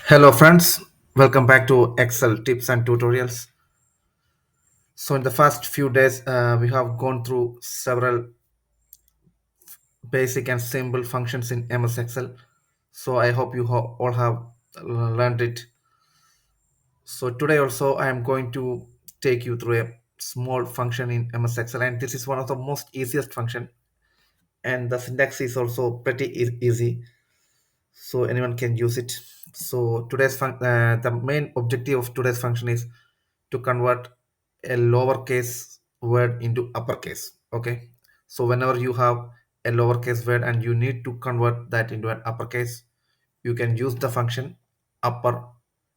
Hello friends, welcome back to Excel tips and tutorials. So in the first few days, we have gone through several basic and simple functions in MS Excel. So I hope you all have learned it. So today also I am going to take you through a small function in MS Excel, and this is one of the most easiest function, and the syntax is also pretty easy. So anyone can use it. So the main objective of today's function is to convert a lowercase word into uppercase. Okay, so whenever you have a lowercase word and you need to convert that into an uppercase, you can use the function upper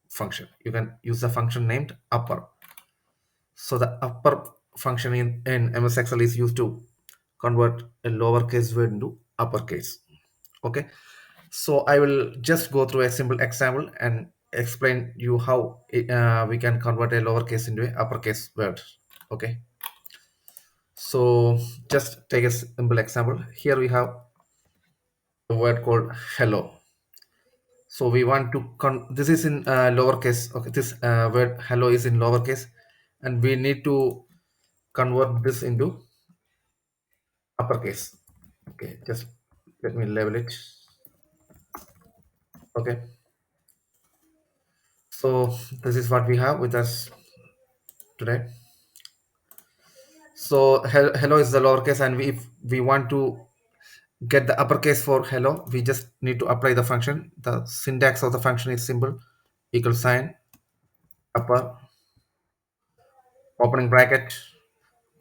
function. You can use the function named upper. So the upper function in MS Excel is used to convert a lowercase word into uppercase. Okay, so I will just go through a simple example and explain you how we can convert a lowercase into a uppercase word. Okay, so just take a simple example. Here we have a word called hello. So we want to this is in lowercase. Okay, this word hello is in lowercase, and we need to convert this into uppercase. Okay, just let me label it. Okay, so this is what we have with us today. So hello is the lowercase, and if we want to get the uppercase for hello, we just need to apply the function. The syntax of the function is simple: equal sign, upper, opening bracket.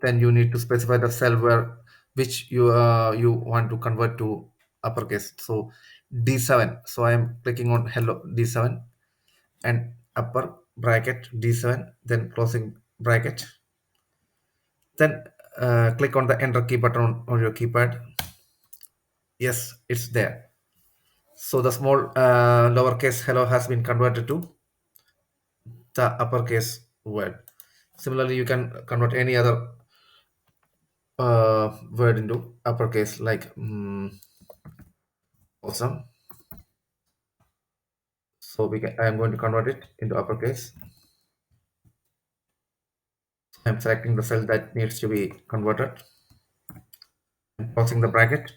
Then you need to specify the cell where which you want to convert to uppercase. So D7. So I am clicking on hello D7 and upper bracket D7, then closing bracket. Then click on the enter key button on your keypad. Yes, it's there. So the small lowercase hello has been converted to the uppercase word. Similarly, you can convert any other word into uppercase, like awesome. So I am going to convert it into uppercase. I'm selecting the cell that needs to be converted, and closing the bracket,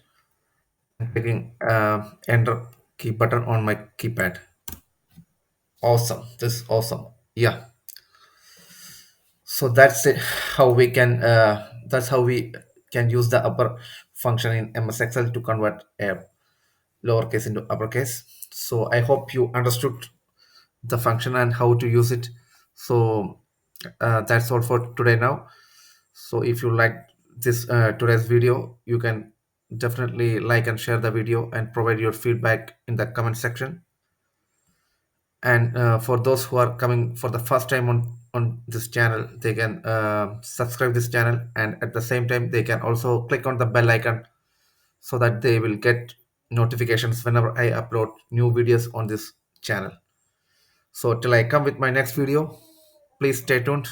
and clicking enter key button on my keypad. Awesome. This is awesome. Yeah. So that's it, how we can that's how we can use the upper function in MS Excel to convert a lowercase into uppercase. So I hope you understood the function and how to use it. So that's all for today now. So if you like this today's video, you can definitely like and share the video and provide your feedback in the comment section. And for those who are coming for the first time on this channel, they can subscribe this channel, and at the same time they can also click on the bell icon so that they will get notifications whenever I upload new videos on this channel. So till I come with my next video, please stay tuned.